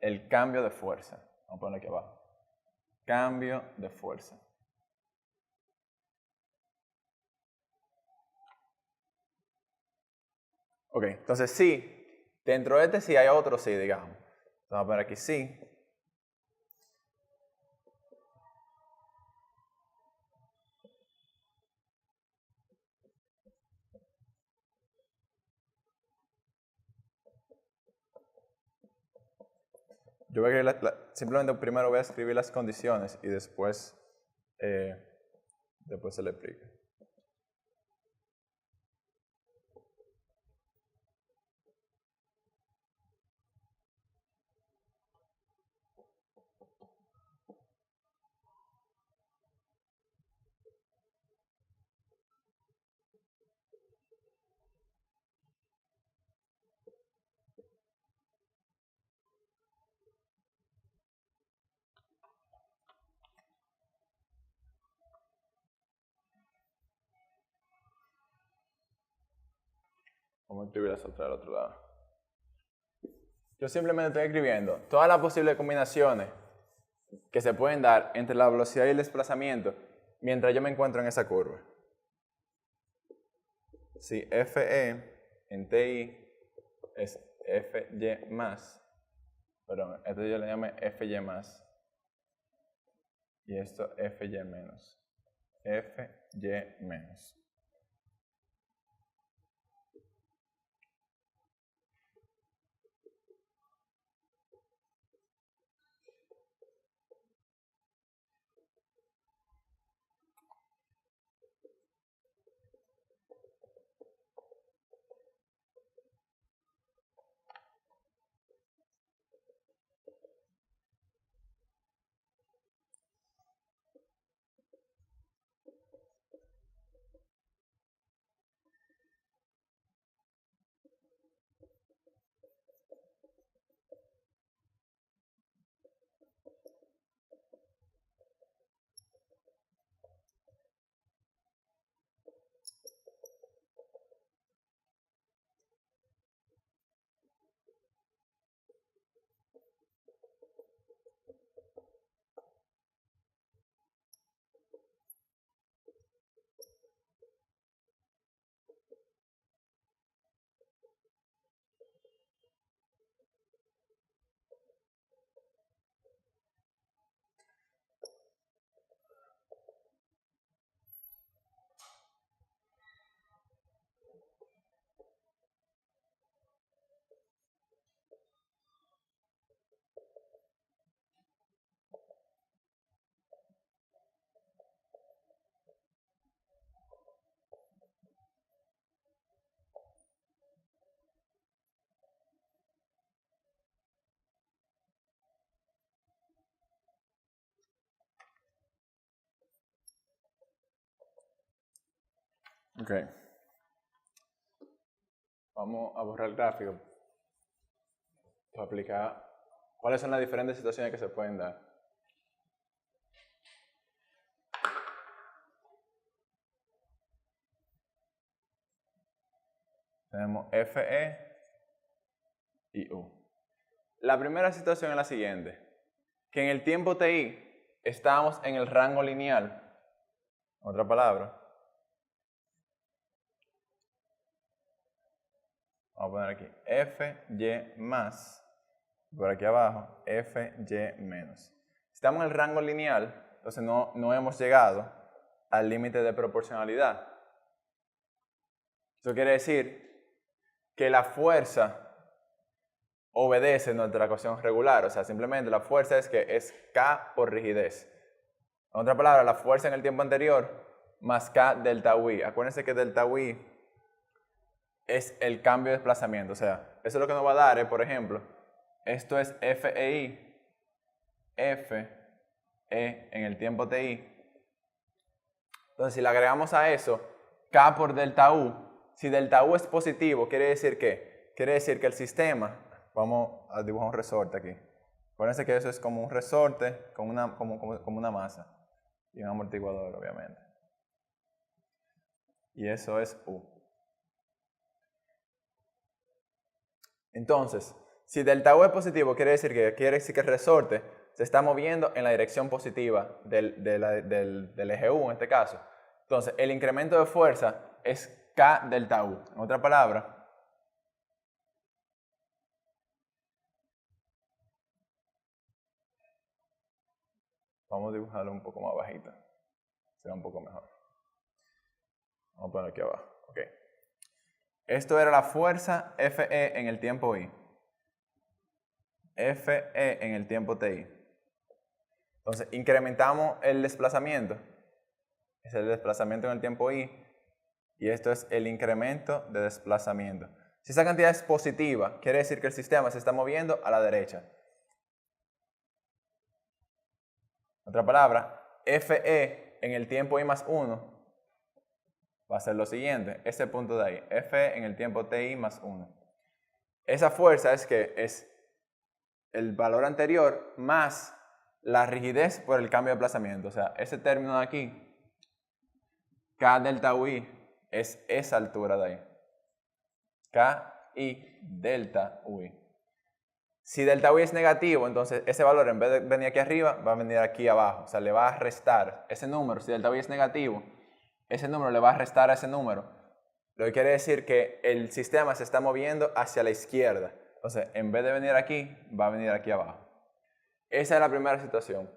el cambio de fuerza. Vamos a ponerlo aquí abajo. Cambio de fuerza. Ok, entonces sí, dentro de este sí hay otro sí, digamos. Entonces vamos a poner aquí sí. Yo voy a escribir simplemente primero voy a escribir las condiciones y después se le explica. Vamos a escribir las otras del otro lado. Yo simplemente estoy escribiendo todas las posibles combinaciones que se pueden dar entre la velocidad y el desplazamiento mientras yo me encuentro en esa curva. Si FE en TI es FY más, perdón, esto yo le llamo FY más y esto FY menos, FY menos. Ok. Vamos a borrar el gráfico para aplicar cuáles son las diferentes situaciones que se pueden dar. Tenemos FE y U. La primera situación es la siguiente, que en el tiempo TI estábamos en el rango lineal, otra palabra. Vamos a poner aquí FY más, por aquí abajo FY menos. Si estamos en el rango lineal, entonces no hemos llegado al límite de proporcionalidad. Eso quiere decir que la fuerza obedece nuestra ecuación regular, o sea, simplemente la fuerza es que es K por rigidez. En otra palabra, la fuerza en el tiempo anterior más K delta UI. Acuérdense que delta UI es el cambio de desplazamiento, o sea, eso es lo que nos va a dar, por ejemplo, esto es FEI, FE en el tiempo TI. Entonces, si le agregamos a eso K por delta U, si delta U es positivo, quiere decir que el sistema, vamos a dibujar un resorte aquí. Acuérdense que eso es como un resorte como una masa y un amortiguador, obviamente. Y eso es U. Entonces, si delta U es positivo, quiere decir que el resorte se está moviendo en la dirección positiva del eje U en este caso. Entonces, el incremento de fuerza es K delta U. En otra palabra, vamos a dibujarlo un poco más bajito. Será un poco mejor. Vamos a ponerlo aquí abajo. Ok. Esto era la fuerza Fe en el tiempo I. Fe en el tiempo ti. Entonces, incrementamos el desplazamiento. Es el desplazamiento en el tiempo I. Y esto es el incremento de desplazamiento. Si esa cantidad es positiva, quiere decir que el sistema se está moviendo a la derecha. Otra palabra, Fe en el tiempo I más 1 va a ser lo siguiente, ese punto de ahí, Fe en el tiempo ti más 1. Esa fuerza es que es el valor anterior más la rigidez por el cambio de desplazamiento. O sea, ese término de aquí, K delta UI, es esa altura de ahí. K y delta UI. Si delta UI es negativo, entonces ese valor en vez de venir aquí arriba, va a venir aquí abajo. O sea, le va a restar ese número. Si delta UI es negativo, ese número le va a restar a ese número. Lo que quiere decir que el sistema se está moviendo hacia la izquierda. Entonces, en vez de venir aquí, va a venir aquí abajo. Esa es la primera situación.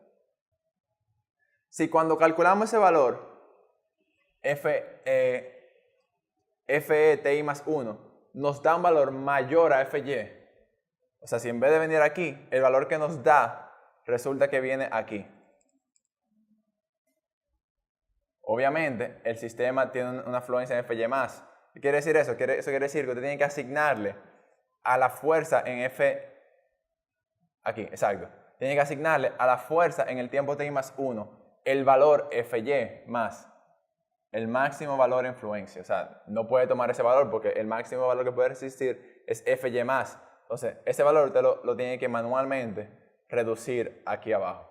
Si cuando calculamos ese valor, FETI más 1, nos da un valor mayor a FY, o sea, si en vez de venir aquí, el valor que nos da, resulta que viene aquí. Obviamente, el sistema tiene una fluencia en FY más. ¿Qué quiere decir eso? Eso quiere decir que usted tiene que asignarle a la fuerza en F... Aquí, exacto. Tiene que asignarle a la fuerza en el tiempo T más 1 el valor FY más el máximo valor en fluencia. O sea, no puede tomar ese valor porque el máximo valor que puede resistir es FY más. Entonces, ese valor usted lo tiene que manualmente reducir aquí abajo.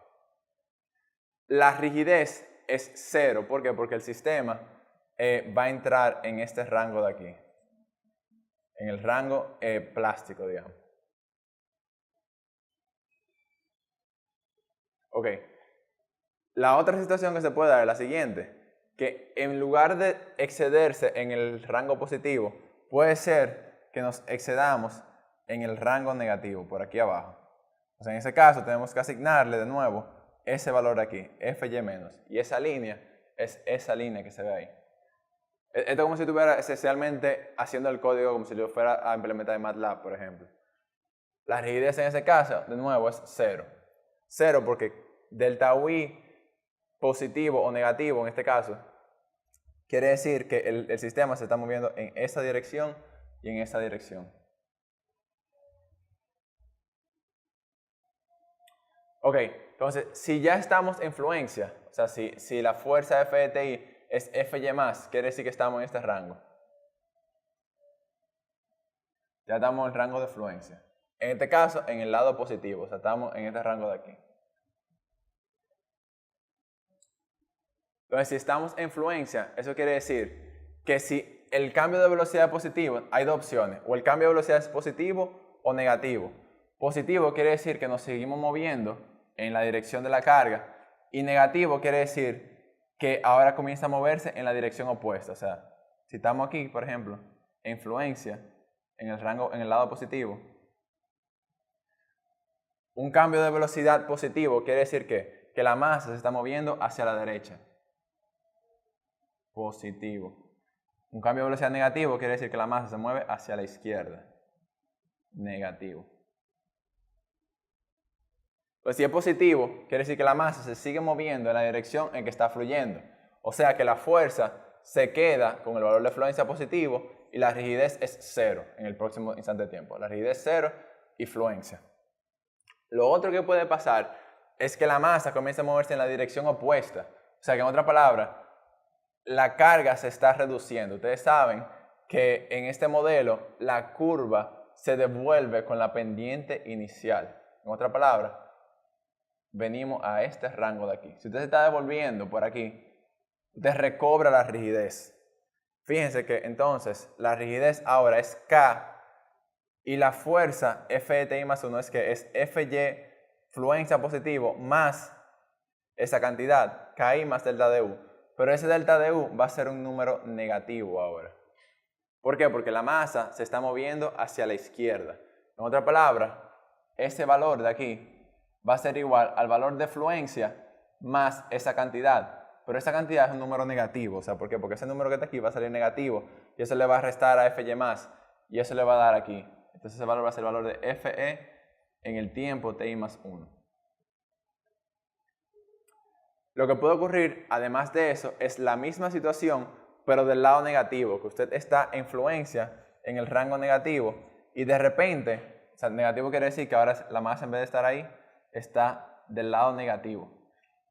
La rigidez es 0. ¿Por qué? Porque el sistema va a entrar en este rango de aquí. En el rango plástico, digamos. Ok. La otra situación que se puede dar es la siguiente. Que en lugar de excederse en el rango positivo, puede ser que nos excedamos en el rango negativo, por aquí abajo. O sea, en ese caso tenemos que asignarle de nuevo ese valor de aquí, FY menos. Y esa línea es esa línea que se ve ahí. Esto es como si estuviera esencialmente haciendo el código como si lo fuera a implementar en MATLAB, por ejemplo. La rigidez en ese caso, de nuevo, es 0. 0 porque delta UI positivo o negativo en este caso, quiere decir que el sistema se está moviendo en esa dirección y en esa dirección. Ok, entonces, si ya estamos en fluencia, o sea, si la fuerza FETI es FY más, quiere decir que estamos en este rango. Ya estamos en el rango de fluencia. En este caso, en el lado positivo, o sea, estamos en este rango de aquí. Entonces, si estamos en fluencia, eso quiere decir que si el cambio de velocidad es positivo, hay dos opciones. O el cambio de velocidad es positivo o negativo. Positivo quiere decir que nos seguimos moviendo en la dirección de la carga. Y negativo quiere decir que ahora comienza a moverse en la dirección opuesta. O sea, si estamos aquí, por ejemplo, en fluencia, en el lado positivo, un cambio de velocidad positivo quiere decir que la masa se está moviendo hacia la derecha. Positivo. Un cambio de velocidad negativo quiere decir que la masa se mueve hacia la izquierda. Negativo. Pues si es positivo, quiere decir que la masa se sigue moviendo en la dirección en que está fluyendo. O sea que la fuerza se queda con el valor de fluencia positivo y la rigidez es 0 en el próximo instante de tiempo. La rigidez es 0 y fluencia. Lo otro que puede pasar es que la masa comience a moverse en la dirección opuesta. O sea que en otra palabra, la carga se está reduciendo. Ustedes saben que en este modelo la curva se devuelve con la pendiente inicial. En otra palabra, venimos a este rango de aquí. Si usted se está devolviendo por aquí, usted recobra la rigidez. Fíjense que entonces la rigidez ahora es K y la fuerza FETI más 1 es que es FY fluencia positivo más esa cantidad, KI más delta DU. Pero ese delta DU va a ser un número negativo ahora. ¿Por qué? Porque la masa se está moviendo hacia la izquierda. En otra palabra, ese valor de aquí va a ser igual al valor de fluencia más esa cantidad. Pero esa cantidad es un número negativo. O sea, ¿por qué? Porque ese número que está aquí va a salir negativo y eso le va a restar a FY más y eso le va a dar aquí. Entonces ese valor va a ser el valor de FE en el tiempo TI más 1. Lo que puede ocurrir, además de eso, es la misma situación, pero del lado negativo, que usted está en fluencia en el rango negativo y de repente, o sea, negativo quiere decir que ahora la masa en vez de estar ahí, está del lado negativo.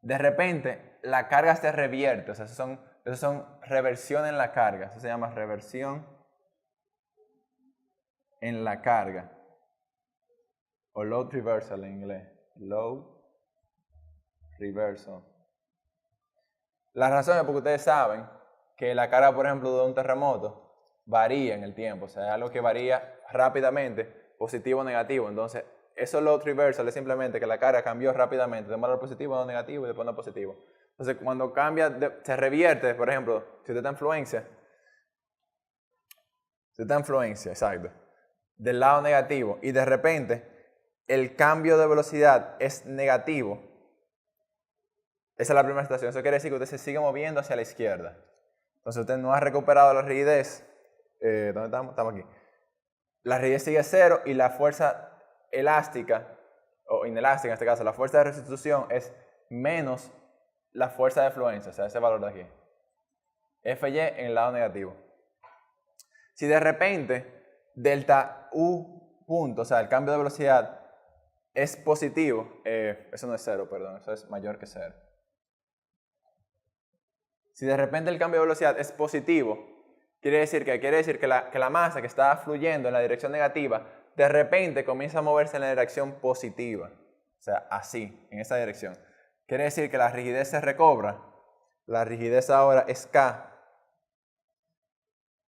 De repente, la carga se revierte, o sea, eso son reversión en la carga, eso se llama reversión en la carga, o load reversal en inglés, load reversal. La razón es porque ustedes saben que la carga, por ejemplo, de un terremoto varía en el tiempo, o sea, es algo que varía rápidamente, positivo o negativo. Entonces, eso load reversal es simplemente que la carga cambió rápidamente, de un valor positivo a un negativo y después a positivo. Entonces, cuando cambia, se revierte, por ejemplo, si usted está en fluencia, exacto, del lado negativo y de repente el cambio de velocidad es negativo. Esa es la primera situación. Eso quiere decir que usted se sigue moviendo hacia la izquierda. Entonces usted no ha recuperado la rigidez. ¿Dónde estamos? Estamos aquí. La rigidez sigue cero y la fuerza elástica, o inelástica en este caso, la fuerza de restitución es menos la fuerza de fluencia, o sea, ese valor de aquí. FY en el lado negativo. Si de repente delta U punto, o sea, el cambio de velocidad es positivo, eso no es cero, perdón, eso es mayor que cero. Si de repente el cambio de velocidad es positivo, quiere decir que la masa que está fluyendo en la dirección negativa, de repente comienza a moverse en la dirección positiva. O sea, así, en esa dirección. Quiere decir que la rigidez se recobra. La rigidez ahora es K.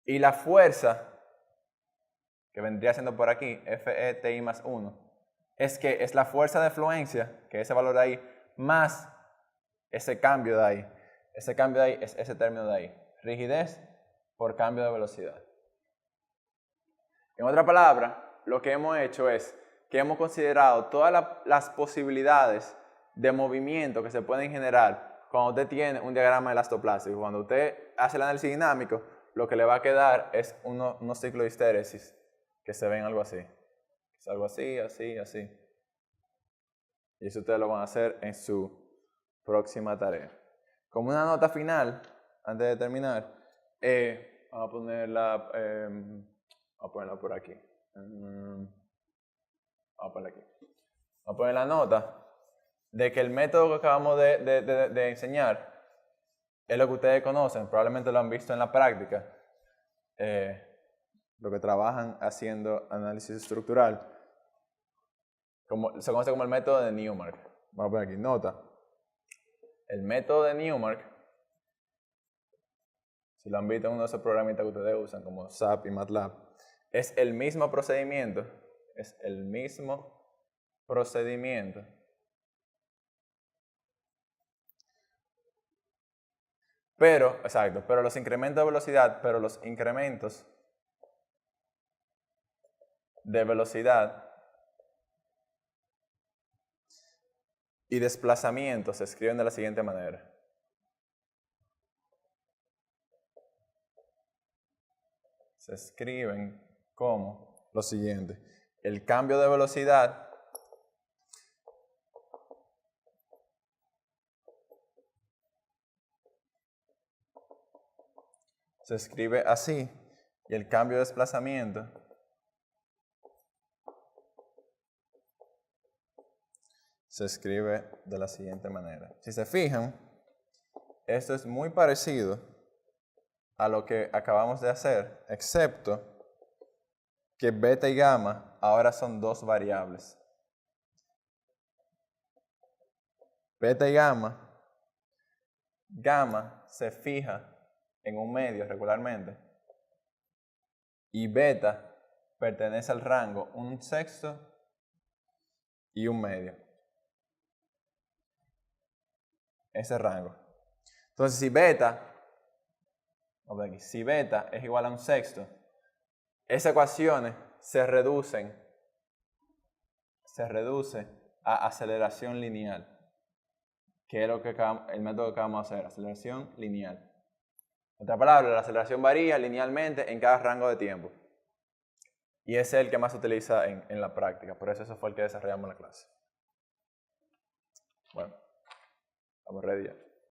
Y la fuerza, que vendría siendo por aquí, FETI más 1, es la fuerza de fluencia, que es ese valor de ahí, más ese cambio de ahí. Ese cambio de ahí es ese término de ahí. Rigidez por cambio de velocidad. En otra palabra, lo que hemos hecho es que hemos considerado todas las posibilidades de movimiento que se pueden generar cuando usted tiene un diagrama elastoplástico. Cuando usted hace el análisis dinámico, lo que le va a quedar es unos ciclos de histéresis que se ven algo así. Es algo así, así, así. Y eso ustedes lo van a hacer en su próxima tarea. Como una nota final, antes de terminar, vamos a ponerla por aquí. Vamos a ponerla aquí. Vamos a poner la nota de que el método que acabamos de enseñar es lo que ustedes conocen, probablemente lo han visto en la práctica, lo que trabajan haciendo análisis estructural, se conoce como el método de Newmark. Vamos a poner aquí, nota. El método de Newmark, si lo han visto en uno de esos programitas que ustedes usan como SAP y MATLAB, es el mismo procedimiento, pero los incrementos de velocidad y desplazamiento se escriben de la siguiente manera. Se escriben como lo siguiente. El cambio de velocidad se escribe así y el cambio de desplazamiento se escribe de la siguiente manera. Si se fijan, esto es muy parecido a lo que acabamos de hacer, excepto que beta y gamma ahora son dos variables. Beta y gamma se fija en un medio regularmente y beta pertenece al rango 1/6 y 1/2. Ese rango. Entonces, si beta es igual a 1/6, esas ecuaciones se reduce a aceleración lineal. que es el método que vamos a hacer, aceleración lineal. En otra palabra, la aceleración varía linealmente en cada rango de tiempo. Y ese es el que más se utiliza en la práctica, por eso fue el que desarrollamos en la clase. Bueno, vamos ready ya.